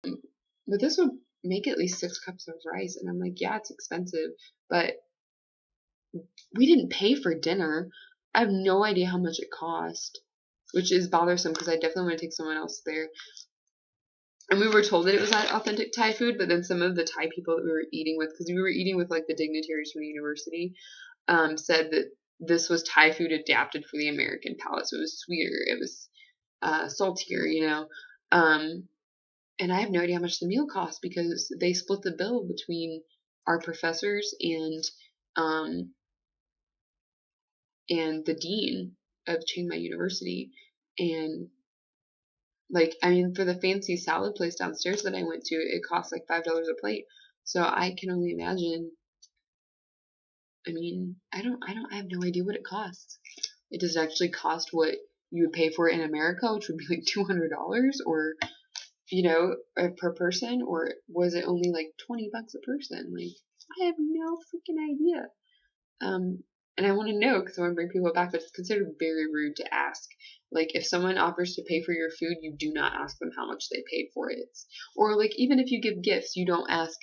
But this would make at least 6 cups of rice. And I'm like, yeah, it's expensive, but we didn't pay for dinner. I have no idea how much it cost, which is bothersome because I definitely want to take someone else there. And we were told that it was authentic Thai food, but then some of the Thai people that we were eating with, because we were eating with like the dignitaries from the university, said that this was Thai food adapted for the American palate. So it was sweeter, it was saltier, you know. And I have no idea how much the meal cost because they split the bill between our professors um, and the dean of Chiang Mai University. And like, I mean, for the fancy salad place downstairs that I went to, it cost like $5 a plate. So I can only imagine. I mean, I have no idea what it costs. It does actually cost what you would pay for it in America, which would be like $200, or you know, per person, or was it only like $20 a person? Like, I have no freaking idea. And I want to know because I want to bring people back, but it's considered very rude to ask. Like, if someone offers to pay for your food, you do not ask them how much they paid for it. Or, like, even if you give gifts, you don't ask,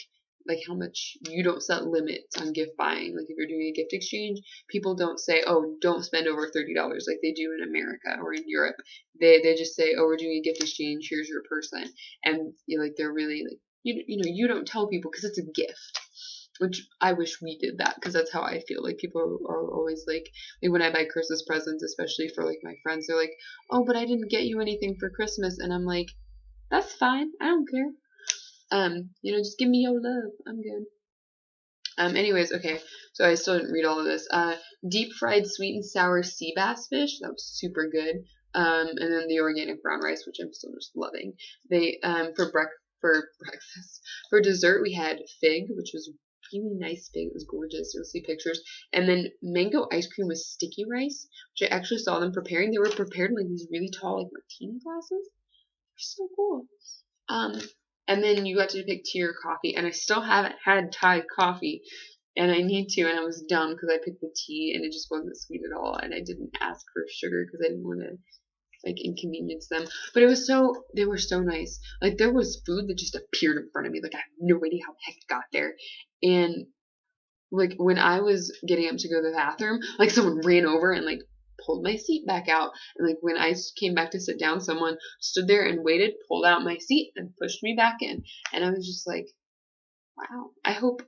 like, how much, you don't set limits on gift buying. Like, if you're doing a gift exchange, people don't say, oh, don't spend over $30 like they do in America or in Europe. They just say, oh, we're doing a gift exchange, here's your person. And, you know, like, they're really, like, you know, you don't tell people because it's a gift. Which I wish we did that because that's how I feel. Like people are always like when I buy Christmas presents, especially for like my friends, they're like, "Oh, but I didn't get you anything for Christmas," and I'm like, "That's fine. I don't care. You know, just give me your love. I'm good." Anyways, okay. So I still didn't read all of this. Deep fried sweet and sour sea bass fish. That was super good. And then the organic brown rice, which I'm still just loving. They for breakfast. For dessert, we had fig, which was really nice fig. It was gorgeous. You'll see pictures. And then mango ice cream with sticky rice, which I actually saw them preparing. They were prepared in like these really tall like martini glasses. They're so cool. Um, and then you got to pick tea or coffee, and I still haven't had Thai coffee, and I need to. And I was dumb because I picked the tea, and it just wasn't sweet at all, and I didn't ask for sugar because I didn't want to like inconvenience them. But they were so nice. Like there was food that just appeared in front of me. Like I have no idea how the heck it got there. And like when I was getting up to go to the bathroom, like someone ran over and like pulled my seat back out. And like when I came back to sit down, someone stood there and waited, pulled out my seat and pushed me back in. And I was just like, wow. I hope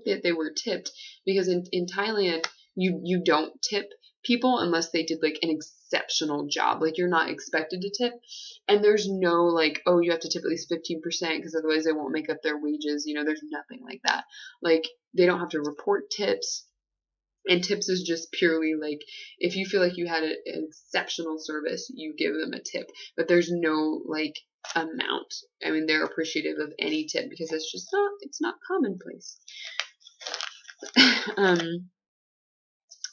that they were tipped because in Thailand you don't tip people unless they did like an exceptional job. Like you're not expected to tip. And there's no like, oh, you have to tip at least 15% because otherwise they won't make up their wages. You know, there's nothing like that. Like they don't have to report tips. And tips is just purely like if you feel like you had an exceptional service, you give them a tip. But there's no like amount. I mean, they're appreciative of any tip because it's not commonplace.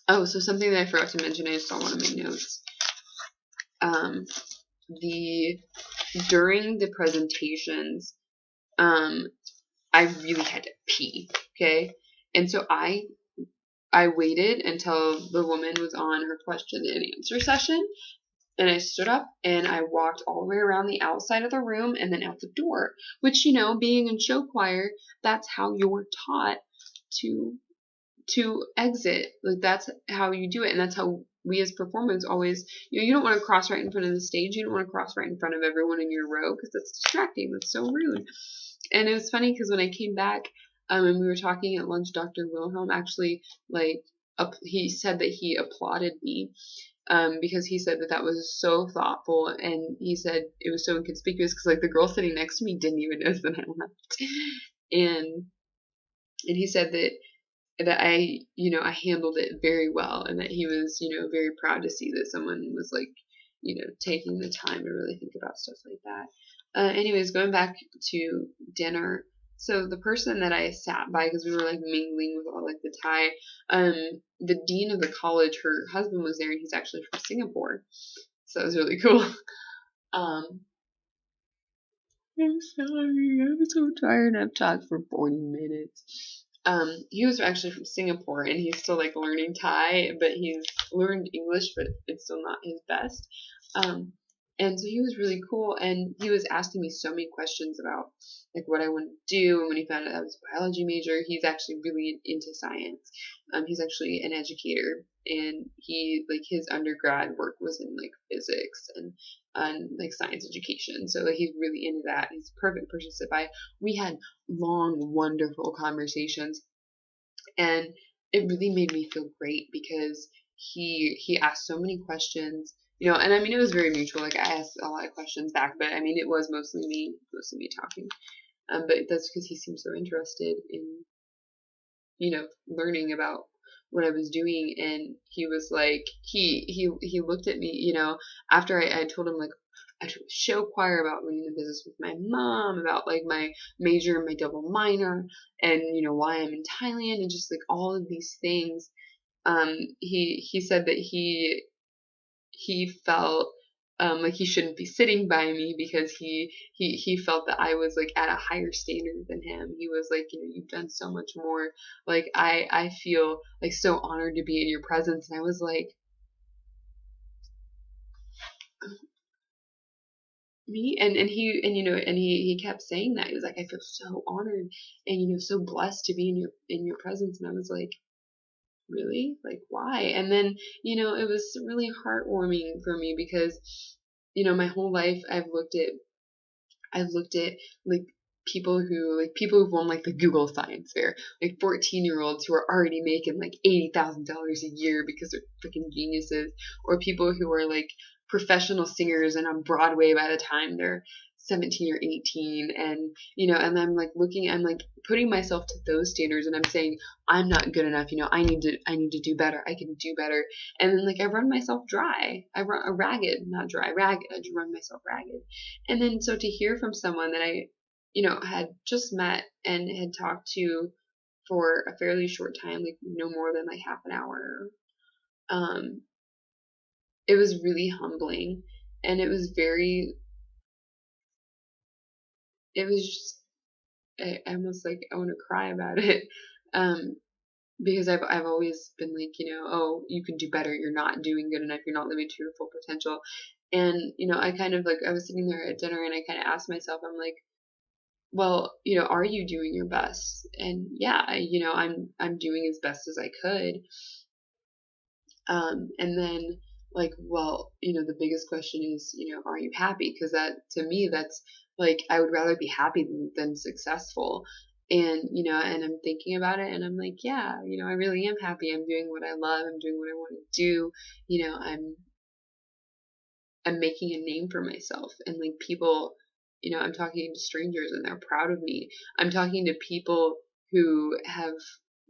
Oh, so something that I forgot to mention, I just don't want to make notes. The during the presentations, I really had to pee. Okay, and so I waited until the woman was on her question and answer session. And I stood up and I walked all the way around the outside of the room and then out the door. Which, you know, being in show choir, that's how you're taught to exit. Like that's how you do it. And that's how we as performers always, you know, you don't want to cross right in front of the stage. You don't want to cross right in front of everyone in your row because that's distracting. That's so rude. And it was funny because when I came back, and we were talking at lunch, Dr. Wilhelm actually he said that he applauded me because he said that that was so thoughtful, and he said it was so inconspicuous because like the girl sitting next to me didn't even notice that I left, and he said that I, you know, I handled it very well, and that he was, you know, very proud to see that someone was like, you know, taking the time to really think about stuff like that. Anyways, going back to dinner. So the person that I sat by, because we were like mingling with all like the Thai, the dean of the college, her husband was there, and he's actually from Singapore, so that was really cool. I'm sorry, I'm so tired. I've talked for 40 minutes. He was actually from Singapore, and he's still like learning Thai, but he's learned English, but it's still not his best. And so he was really cool, and he was asking me so many questions about like what I wanted to do. And when he found out I was a biology major, he's actually really into science. He's actually an educator, and he like his undergrad work was in like physics and like science education. So like he's really into that. He's a perfect person to sit by. We had long, wonderful conversations, and it really made me feel great because he asked so many questions, you know. And I mean, it was very mutual. Like I asked a lot of questions back, but I mean, it was mostly me talking. But that's because he seemed so interested in, you know, learning about what I was doing. And he was like, he looked at me, you know, after I told him like I took a show choir, about running the business with my mom, about like my major and my double minor, and you know why I'm in Thailand, and just like all of these things. He said that he felt like he shouldn't be sitting by me because he felt that I was like at a higher standard than him. He was like, you know, you've done so much more. Like I feel like so honored to be in your presence. And I was like, me? And he, and you know, and he kept saying that. He was like, I feel so honored and, you know, so blessed to be in your presence. And I was like, really? Like why? And then, you know, it was really heartwarming for me because, you know, my whole life I've looked at like people who've won like the Google Science Fair, like 14-year-olds who are already making like $80,000 a year because they're freaking geniuses, or people who are like professional singers and on Broadway by the time they're 17 or 18. And you know, and I'm like putting myself to those standards, and I'm saying I'm not good enough, you know, I need to do better, I can do better. And then like I run myself dry, I run ragged, not dry, ragged, I just run myself ragged. And then so to hear from someone that I, you know, had just met and had talked to for a fairly short time, like no more than like half an hour, um, it was really humbling. And it was very, it was just, I almost like, I want to cry about it. Um, because I've always been like, you know, oh, you can do better. You're not doing good enough. You're not living to your full potential. And, you know, I kind of like, I was sitting there at dinner and I kind of asked myself, I'm like, well, you know, are you doing your best? And yeah, you know, I'm doing as best as I could. And then like, well, you know, the biggest question is, you know, are you happy? Because that to me, that's like I would rather be happy than successful. And you know, and I'm thinking about it, and I'm like, yeah, you know, I really am happy. I'm doing what I love. I'm doing what I want to do. You know, I'm making a name for myself, and like people, you know, I'm talking to strangers and they're proud of me. I'm talking to people who have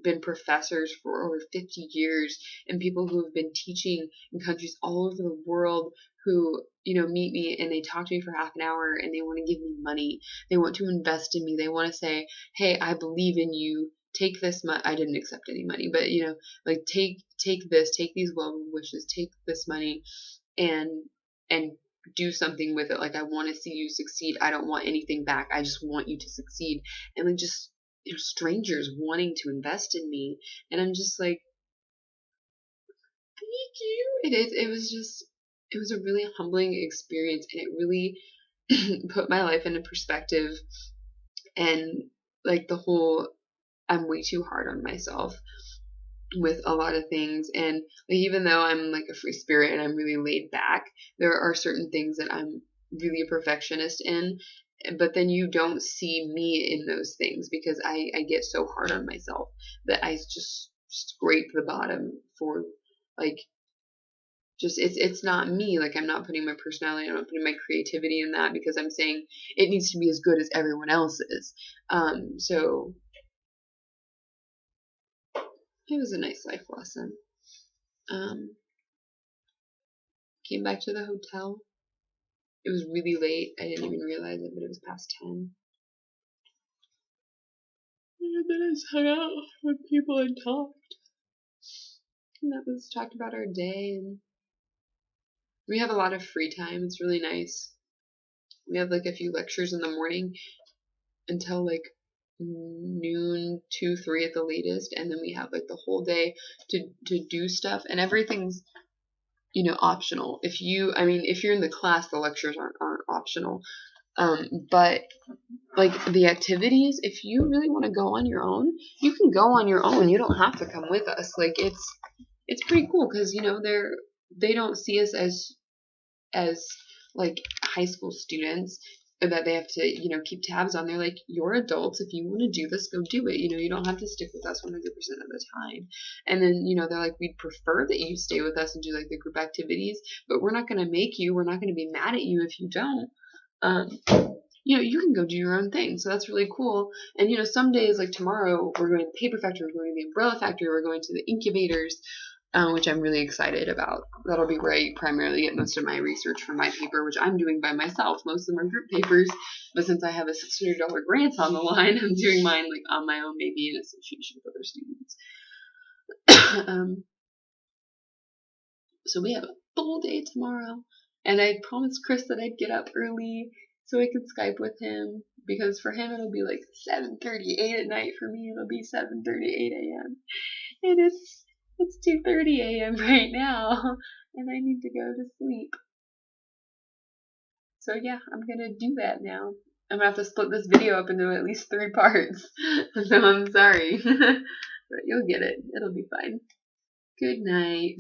been professors for over 50 years, and people who have been teaching in countries all over the world, who, you know, meet me and they talk to me for half an hour and they want to give me money. They want to invest in me. They want to say, hey, I believe in you. Take this money. I didn't accept any money, but you know, like take this, take these well wishes, take this money, and and do something with it. Like I want to see you succeed. I don't want anything back. I just want you to succeed. And like just, you know, strangers wanting to invest in me, and I'm just like, thank you. It was a really humbling experience, and it really put my life into perspective. And like the whole, I'm way too hard on myself with a lot of things. And like, even though I'm like a free spirit and I'm really laid back, there are certain things that I'm really a perfectionist in. But then you don't see me in those things because I get so hard on myself that I just scrape the bottom for like, just it's not me. Like I'm not putting my personality, I'm not putting my creativity in that, because I'm saying it needs to be as good as everyone else's. So it was a nice life lesson. Um, Came back to the hotel. It was really late. I didn't even realize it, but it was past 10. And then I just hung out with people and talked. And that was talked about our day. And we have a lot of free time. It's really nice. We have like a few lectures in the morning until like noon, 2, 3 at the latest. And then we have like the whole day to do stuff. And everything's optional. If you're in the class, the lectures aren't optional. But like the activities, if you really want to go on your own, you can go on your own. You don't have to come with us. Like it's pretty cool because they don't see us as like high school students that they have to keep tabs on. They're like, you're adults. If you want to do this, go do it. You don't have to stick with us 100% of the time. And then they're like, we'd prefer that you stay with us and do like the group activities, but we're not going to make you. We're not going to be mad at you if you don't. You can go do your own thing. So that's really cool. And, some days, like tomorrow, we're going to the paper factory, we're going to the umbrella factory, we're going to the incubators, which I'm really excited about. That'll be where I primarily get most of my research for my paper, which I'm doing by myself. Most of them are group papers, but since I have a $600 grant on the line, I'm doing mine like on my own, maybe in association with other students. So we have a full day tomorrow, and I promised Chris that I'd get up early so I could Skype with him, because for him it'll be like 7:38 at night. For me it'll be 7:38 a.m. and it's 2:30 a.m. right now, and I need to go to sleep. So yeah, I'm gonna do that now. I'm gonna have to split this video up into at least 3 parts. So I'm sorry, but you'll get it. It'll be fine. Good night.